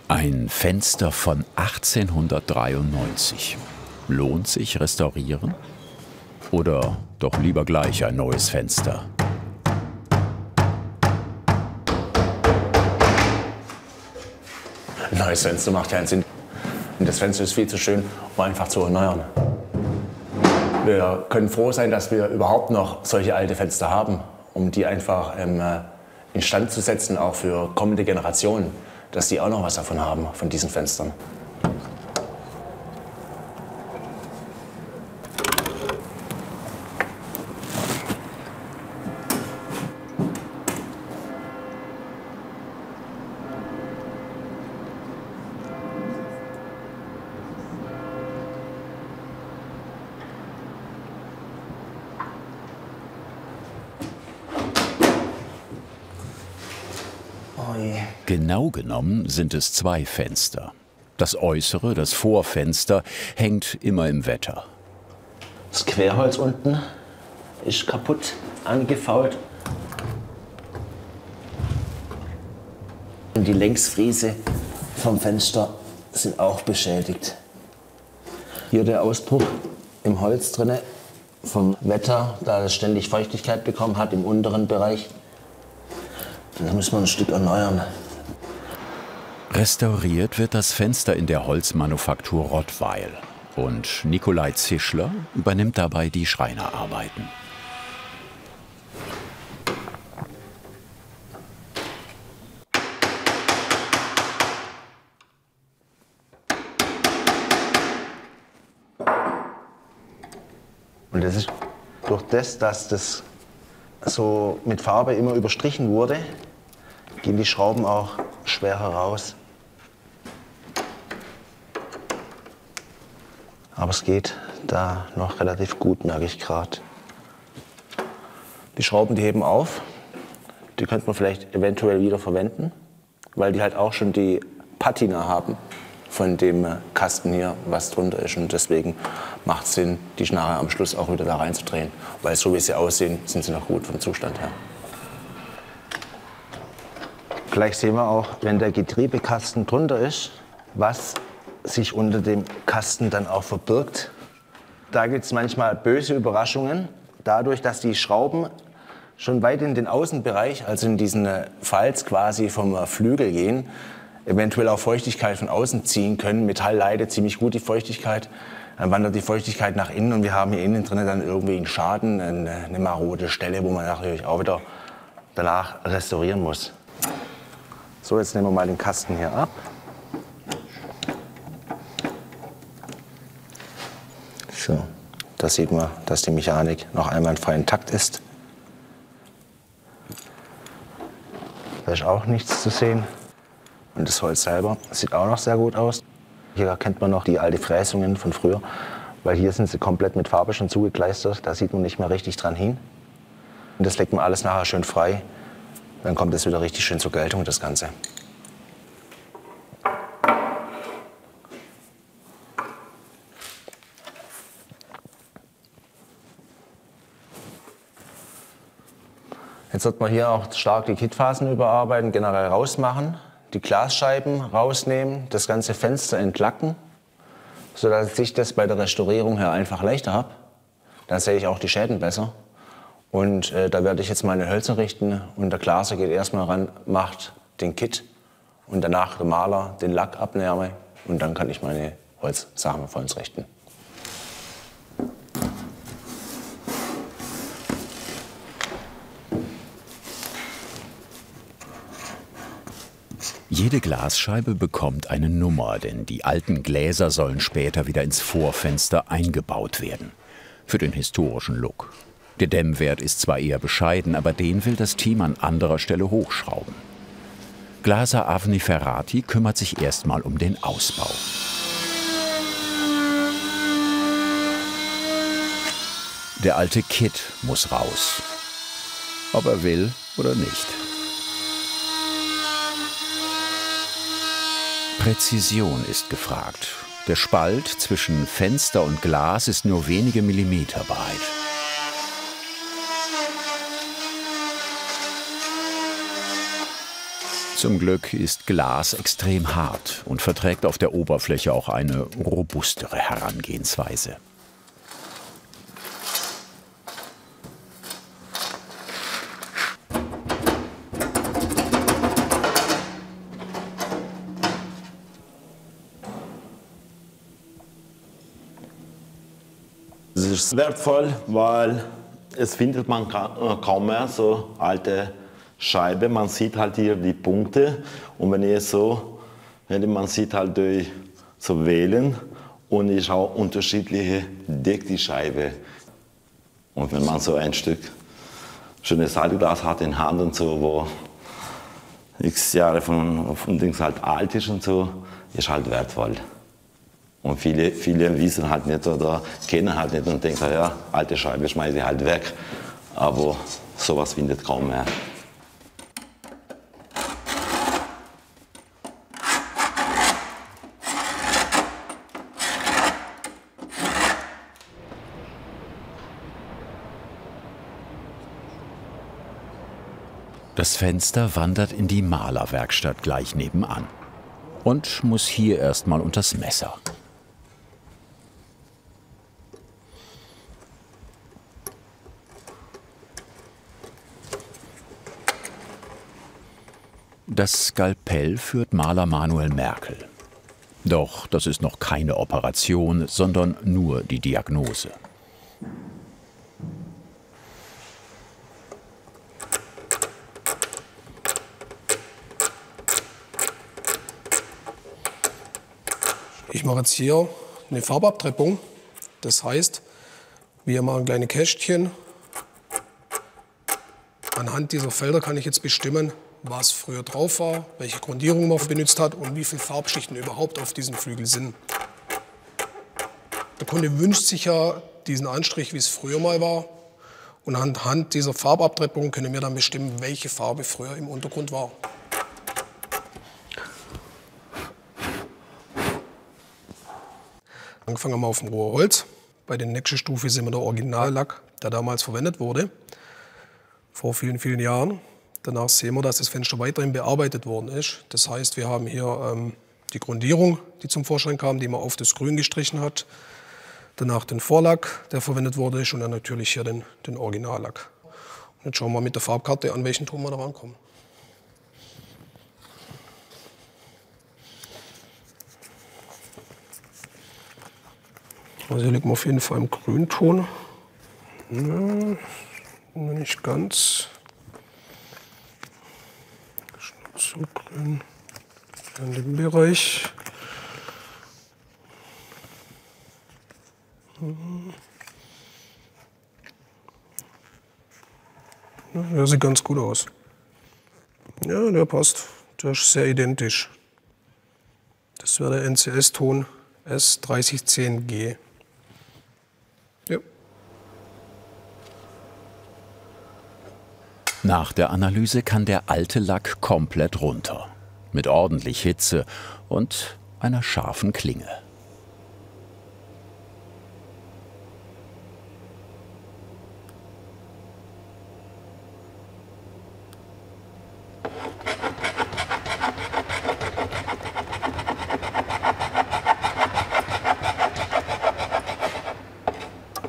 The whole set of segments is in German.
Ein Fenster von 1893. Lohnt sich restaurieren? Oder doch lieber gleich ein neues Fenster? Ein neues Fenster macht keinen Sinn. Und das Fenster ist viel zu schön, um einfach zu erneuern. Wir können froh sein, dass wir überhaupt noch solche alte Fenster haben, um die einfach instand zu setzen, auch für kommende Generationen, dass die auch noch was davon haben, von diesen Fenstern. Genau genommen sind es zwei Fenster. Das äußere, das Vorfenster, hängt immer im Wetter. Das Querholz unten ist kaputt, angefault. Und die Längsfriese vom Fenster sind auch beschädigt. Hier der Ausbruch im Holz drinne vom Wetter, da es ständig Feuchtigkeit bekommen hat im unteren Bereich. Da müssen wir ein Stück erneuern. Restauriert wird das Fenster in der Holzmanufaktur Rottweil. Und Nikolai Zischler übernimmt dabei die Schreinerarbeiten. Und das ist durch das, dass das so mit Farbe immer überstrichen wurde, gehen die Schrauben auch schwer heraus. Aber es geht da noch relativ gut, merke ich gerade. Die Schrauben, die heben auf. Die könnte man vielleicht eventuell wieder verwenden, weil die halt auch schon die Patina haben von dem Kasten hier, was drunter ist. Und deswegen macht es Sinn, die nachher am Schluss auch wieder da reinzudrehen. Weil so wie sie aussehen, sind sie noch gut vom Zustand her. Gleich sehen wir auch, wenn der Getriebekasten drunter ist, was sich unter dem Kasten dann auch verbirgt. Da gibt es manchmal böse Überraschungen, dadurch, dass die Schrauben schon weit in den Außenbereich, also in diesen Falz quasi vom Flügel gehen, eventuell auch Feuchtigkeit von außen ziehen können. Metall leidet ziemlich gut die Feuchtigkeit. Dann wandert die Feuchtigkeit nach innen und wir haben hier innen drin dann irgendwie einen Schaden, eine marode Stelle, wo man natürlich auch wieder danach restaurieren muss. So, jetzt nehmen wir mal den Kasten hier ab. So, da sieht man, dass die Mechanik noch einwandfrei intakt ist. Da ist auch nichts zu sehen. Und das Holz selber sieht auch noch sehr gut aus. Hier erkennt man noch die alten Fräsungen von früher, weil hier sind sie komplett mit Farbe schon zugekleistert. Da sieht man nicht mehr richtig dran hin. Und das legt man alles nachher schön frei. Dann kommt es wieder richtig schön zur Geltung, das Ganze. Jetzt wird man hier auch stark die Kittphasen überarbeiten, generell rausmachen, die Glasscheiben rausnehmen, das ganze Fenster entlacken, sodass ich das bei der Restaurierung her einfach leichter habe. Dann sehe ich auch die Schäden besser. Und da werde ich jetzt meine Hölzer richten und der Glaser geht erstmal ran, macht den Kitt und danach der Maler den Lack abnehme und dann kann ich meine Holzsachen vor uns richten. Jede Glasscheibe bekommt eine Nummer, denn die alten Gläser sollen später wieder ins Vorfenster eingebaut werden. Für den historischen Look. Der Dämmwert ist zwar eher bescheiden, aber den will das Team an anderer Stelle hochschrauben. Glaser Avni Ferrati kümmert sich erstmal um den Ausbau. Der alte Kitt muss raus. Ob er will oder nicht. Präzision ist gefragt. Der Spalt zwischen Fenster und Glas ist nur wenige Millimeter breit. Zum Glück ist Glas extrem hart und verträgt auf der Oberfläche auch eine robustere Herangehensweise. Es ist wertvoll, weil es findet man kaum mehr so alte Scheibe. Man sieht halt hier die Punkte und wenn ihr so, man sieht halt durch so Wellen und ist auch unterschiedliche Deck die Scheibe. Und wenn man so ein Stück schönes Altglas hat in Hand und so, wo x Jahre von Dings halt alt ist und so, ist halt wertvoll. Und viele wissen halt nicht oder kennen halt nicht und denken, ja, alte Scheibe schmeiße ich halt weg. Aber sowas findet kaum mehr. Das Fenster wandert in die Malerwerkstatt gleich nebenan und muss hier erstmal unters Messer. Das Skalpell führt Maler Manuel Merkel. Doch das ist noch keine Operation, sondern nur die Diagnose. Ich mache jetzt hier eine Farbabtreppung. Das heißt, wir machen kleine Kästchen. Anhand dieser Felder kann ich jetzt bestimmen, was früher drauf war, welche Grundierung man benutzt hat und wie viele Farbschichten überhaupt auf diesem Flügel sind. Der Kunde wünscht sich ja diesen Anstrich, wie es früher mal war. Und anhand dieser Farbabtreppung können wir dann bestimmen, welche Farbe früher im Untergrund war. Angefangen haben wir auf dem rohen Holz. Bei der nächsten Stufe sind wir der Originallack, der damals verwendet wurde, vor vielen, vielen Jahren. Danach sehen wir, dass das Fenster weiterhin bearbeitet worden ist. Das heißt, wir haben hier die Grundierung, die zum Vorschein kam, die man auf das Grün gestrichen hat. Danach den Vorlack, der verwendet wurde, und dann natürlich hier den Originallack. Und jetzt schauen wir mit der Farbkarte, an welchen Ton wir da rankommen. Also hier liegt man auf jeden Fall im Grünton. Ja, nicht ganz. Schnitzelgrün in dem Bereich. Ja, der sieht ganz gut aus. Ja, der passt. Der ist sehr identisch. Das wäre der NCS-Ton S3010G. Ja. Nach der Analyse kann der alte Lack komplett runter. Mit ordentlich Hitze und einer scharfen Klinge.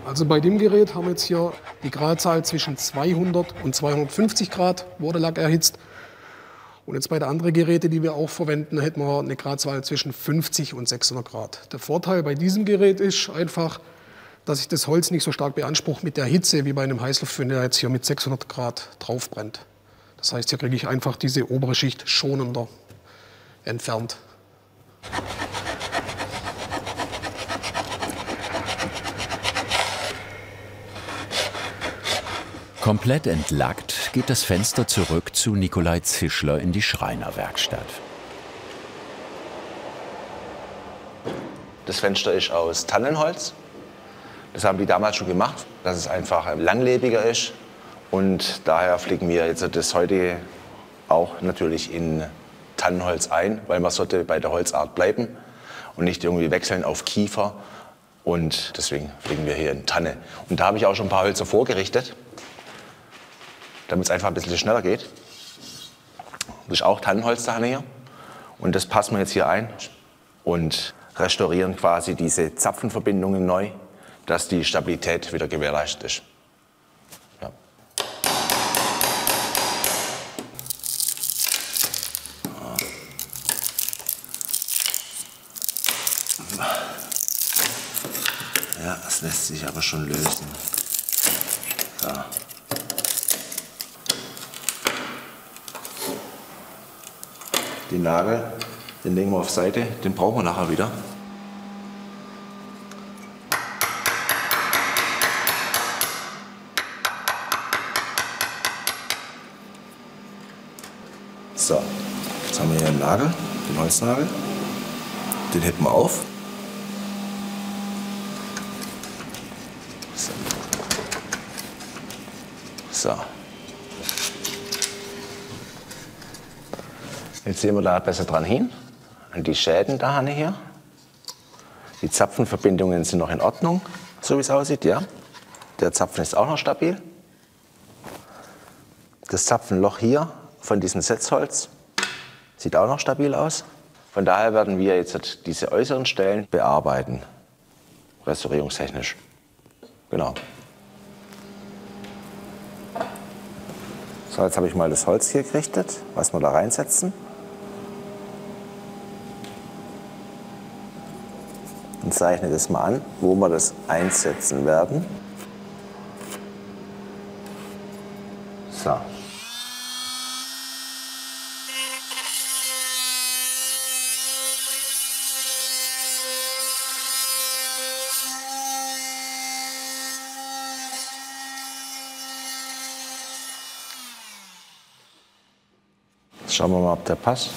Also bei dem Gerät haben wir jetzt hier die Gradzahl zwischen 200 und 250 Grad wurde Lack erhitzt. Und jetzt bei den anderen Geräten, die wir auch verwenden, hätten wir eine Gradzahl zwischen 50 und 600 Grad. Der Vorteil bei diesem Gerät ist einfach, dass sich das Holz nicht so stark beansprucht mit der Hitze wie bei einem Heißluftföhn, der jetzt hier mit 600 Grad drauf brennt. Das heißt, hier kriege ich einfach diese obere Schicht schonender entfernt. Komplett entlackt geht das Fenster zurück zu Nikolai Zischler in die Schreinerwerkstatt. Das Fenster ist aus Tannenholz. Das haben die damals schon gemacht, dass es einfach langlebiger ist. Und daher fliegen wir jetzt das heutige auch natürlich in Tannenholz ein, weil man sollte bei der Holzart bleiben und nicht irgendwie wechseln auf Kiefer. Und deswegen fliegen wir hier in Tanne. Und da habe ich auch schon ein paar Hölzer vorgerichtet, damit es einfach ein bisschen schneller geht. Das ist auch Tannenholz da hier. Und das passen wir jetzt hier ein und restaurieren quasi diese Zapfenverbindungen neu, dass die Stabilität wieder gewährleistet ist. Ja. Ja, das lässt sich aber schon lösen. So. Den Nagel, den legen wir auf Seite, den brauchen wir nachher wieder. So, jetzt haben wir hier einen Nagel, den Holznagel. Den heben wir auf. So. So. Jetzt sehen wir da besser dran hin, an die Schäden da hier. Die Zapfenverbindungen sind noch in Ordnung, so wie es aussieht, ja. Der Zapfen ist auch noch stabil. Das Zapfenloch hier von diesem Setzholz sieht auch noch stabil aus. Von daher werden wir jetzt diese äußeren Stellen bearbeiten, restaurierungstechnisch. Genau. So, jetzt habe ich mal das Holz hier gerichtet, was wir da reinsetzen. Und zeichne das mal an, wo wir das einsetzen werden. So. Jetzt schauen wir mal, ob der passt.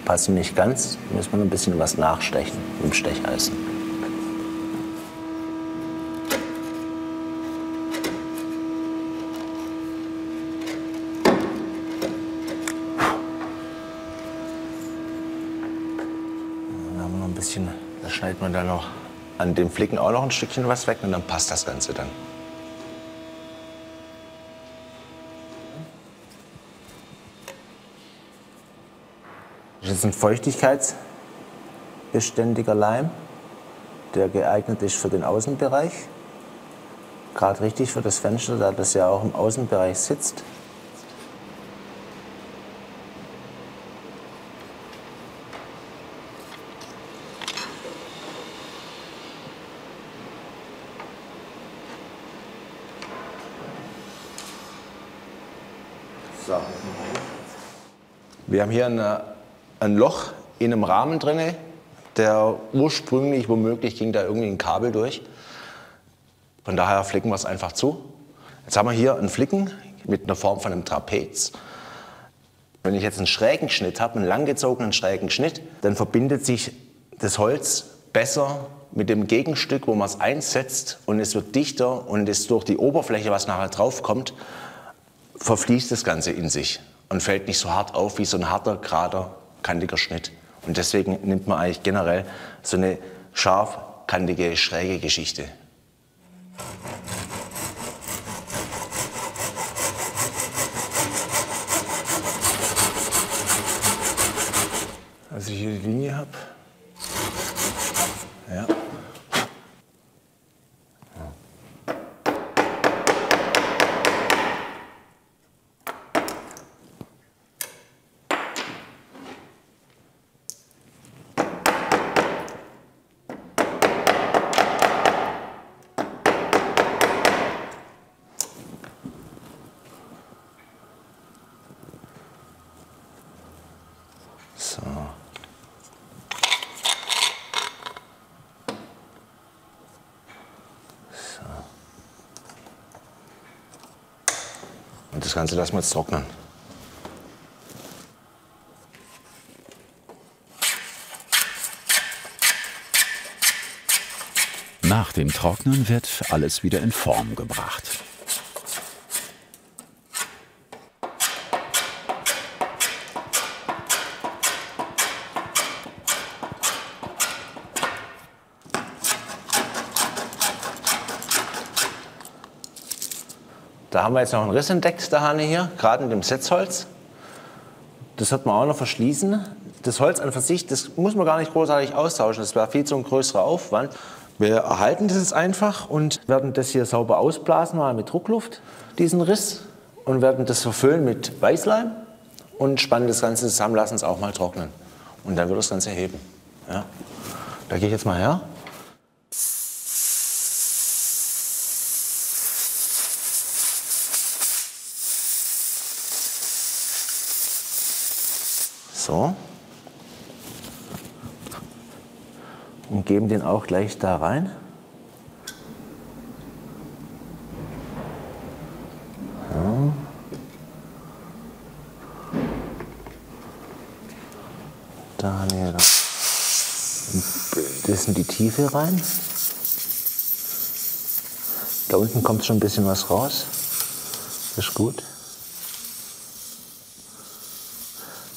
Passen nicht ganz, müssen wir ein bisschen was nachstechen mit dem Stecheisen. Dann haben wir noch ein bisschen, da schneidet man dann noch an den Flicken auch noch ein Stückchen was weg und dann passt das Ganze dann. Das ist ein feuchtigkeitsbeständiger Leim, der geeignet ist für den Außenbereich. Gerade richtig für das Fenster, da das ja auch im Außenbereich sitzt. So. Wir haben hier ein Loch in einem Rahmen drin, der ursprünglich, womöglich ging da irgendwie ein Kabel durch. Von daher flicken wir es einfach zu. Jetzt haben wir hier einen Flicken mit einer Form von einem Trapez. Wenn ich jetzt einen schrägen Schnitt habe, einen langgezogenen schrägen Schnitt, dann verbindet sich das Holz besser mit dem Gegenstück, wo man es einsetzt, und es wird dichter und es durch die Oberfläche, was nachher drauf kommt, verfließt das Ganze in sich und fällt nicht so hart auf wie so ein harter, gerader, kantiger Schnitt. Und deswegen nimmt man eigentlich generell so eine scharfkantige, schräge Geschichte. Also ich hier die Linie habe. Ja. So. So. Und das Ganze lassen wir jetzt trocknen. Nach dem Trocknen wird alles wieder in Form gebracht. Da haben wir jetzt noch einen Riss entdeckt, der Hane hier, gerade in dem Setzholz. Das wird man auch noch verschließen. Das Holz an für sich, das muss man gar nicht großartig austauschen. Das wäre viel zu ein größerer Aufwand. Wir erhalten das jetzt einfach und werden das hier sauber ausblasen, mal mit Druckluft, diesen Riss. Und werden das verfüllen mit Weißleim und spannen das Ganze zusammen, lassen es auch mal trocknen. Und dann wird das Ganze heben. Ja. Da gehe ich jetzt mal her. So. Und geben den auch gleich da rein. Ja. Da hier das in die Tiefe rein. Da unten kommt schon ein bisschen was raus. Das ist gut.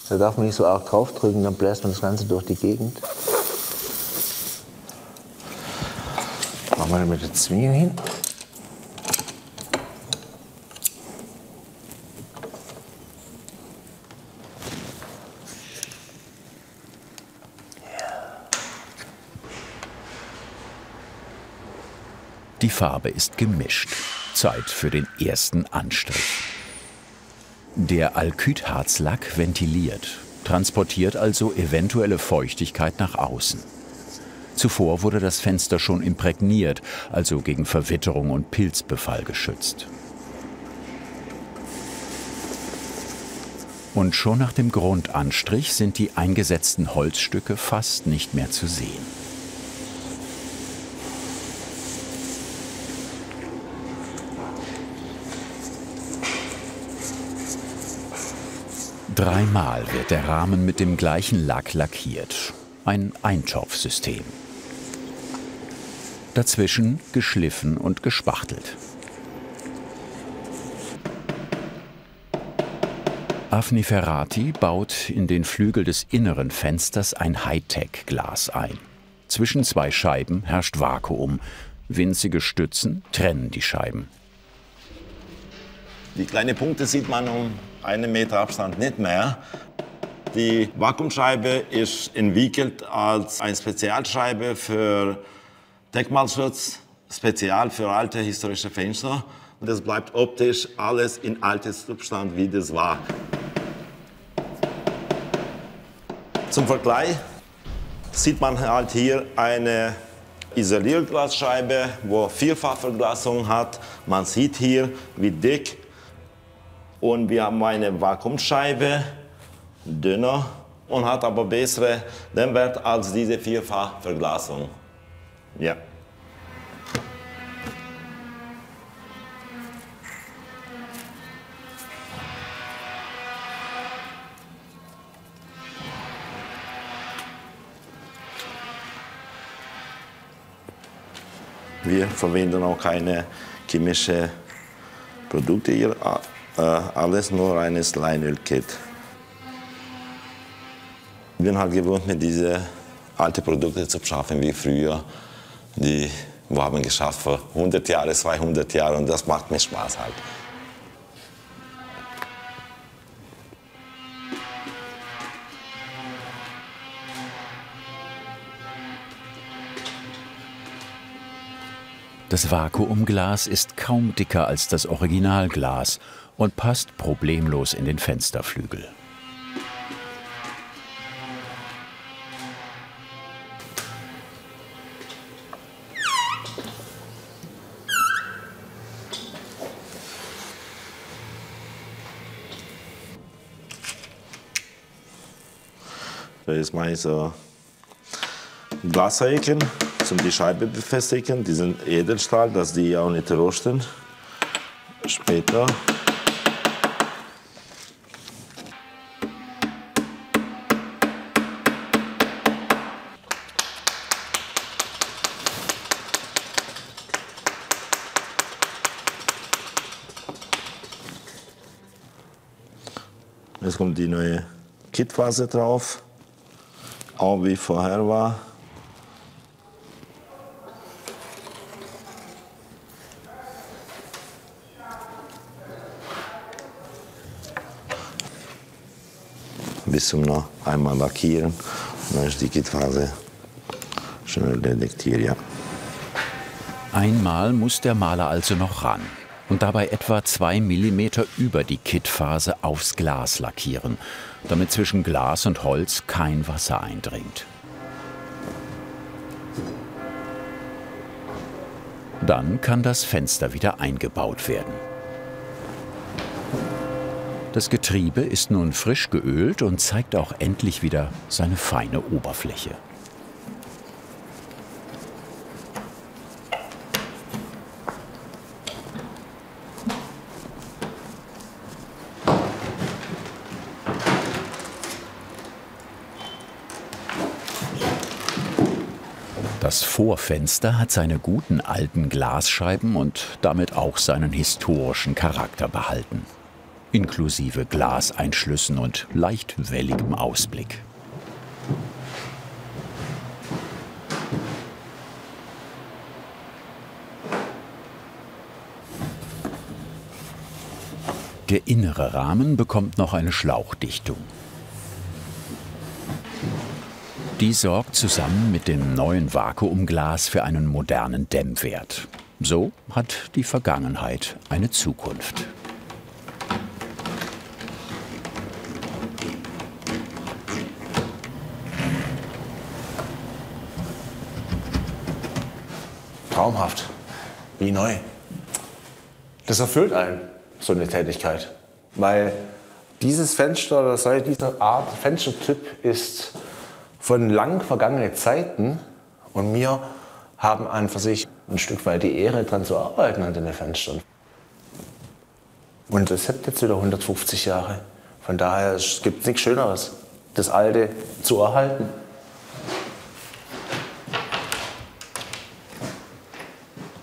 Da darf man nicht so arg draufdrücken, dann bläst man das Ganze durch die Gegend. Machen wir mit der Zwiebel hin. Die Farbe ist gemischt. Zeit für den ersten Anstrich. Der Alkydharzlack ventiliert, transportiert also eventuelle Feuchtigkeit nach außen. Zuvor wurde das Fenster schon imprägniert, also gegen Verwitterung und Pilzbefall geschützt. Und schon nach dem Grundanstrich sind die eingesetzten Holzstücke fast nicht mehr zu sehen. Dreimal wird der Rahmen mit dem gleichen Lack lackiert. Ein Eintopfsystem. Dazwischen geschliffen und gespachtelt. Afni Ferrati baut in den Flügel des inneren Fensters ein Hightech-Glas ein. Zwischen zwei Scheiben herrscht Vakuum. Winzige Stützen trennen die Scheiben. Die kleinen Punkte sieht man um 1 Meter Abstand nicht mehr. Die Vakuumscheibe ist entwickelt als eine Spezialscheibe für Denkmalschutz, spezial für alte historische Fenster. Und das bleibt optisch alles in altem Zustand, wie das war. Zum Vergleich sieht man halt hier eine Isolierglasscheibe, wo Vierfachverglasung hat. Man sieht hier, wie dick. Und wir haben eine Vakuumscheibe, dünner und hat aber bessere Dämmwert als diese Vierfachverglasung. Ja. Wir verwenden auch keine chemischen Produkte hier, alles nur reines Leinölkit. Ich bin halt gewohnt, mit diesen alten Produkten zu schaffen wie früher. Die haben geschafft vor 100 Jahren, 200 Jahren und das macht mir Spaß halt. Das Vakuumglas ist kaum dicker als das Originalglas und passt problemlos in den Fensterflügel. Das ist mein so Glaseichen zum die Scheibe befestigen. Die sind Edelstahl, dass die auch nicht rosten. Später. Jetzt kommt die neue Kitphase drauf, auch wie vorher war. bis zum noch einmal lackieren. Und dann ist die Kittphase schon erledigt hier, ja. Einmal muss der Maler also noch ran und dabei etwa 2 mm über die Kittphase aufs Glas lackieren, damit zwischen Glas und Holz kein Wasser eindringt. Dann kann das Fenster wieder eingebaut werden. Das Getriebe ist nun frisch geölt und zeigt auch endlich wieder seine feine Oberfläche. Das Vorfenster hat seine guten alten Glasscheiben und damit auch seinen historischen Charakter behalten. Inklusive Glaseinschlüssen und leicht welligem Ausblick. Der innere Rahmen bekommt noch eine Schlauchdichtung. Die sorgt zusammen mit dem neuen Vakuumglas für einen modernen Dämmwert. So hat die Vergangenheit eine Zukunft. Traumhaft, wie neu. Das erfüllt einen, so eine Tätigkeit. Weil dieses Fenster, das heißt, dieser Art Fenstertyp ist von lang vergangenen Zeiten und wir haben an für sich ein Stück weit die Ehre, daran zu arbeiten an den Fenstern. Und das hat jetzt wieder 150 Jahre. Von daher gibt es nichts Schöneres, das Alte zu erhalten.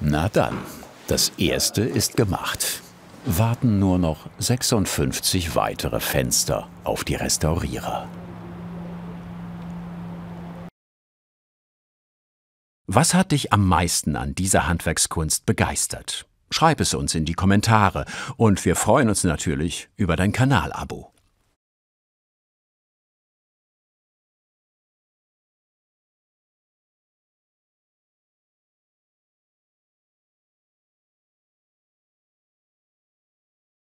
Na dann, das erste ist gemacht. Warten nur noch 56 weitere Fenster auf die Restaurierer. Was hat dich am meisten an dieser Handwerkskunst begeistert? Schreib es uns in die Kommentare und wir freuen uns natürlich über dein Kanalabo.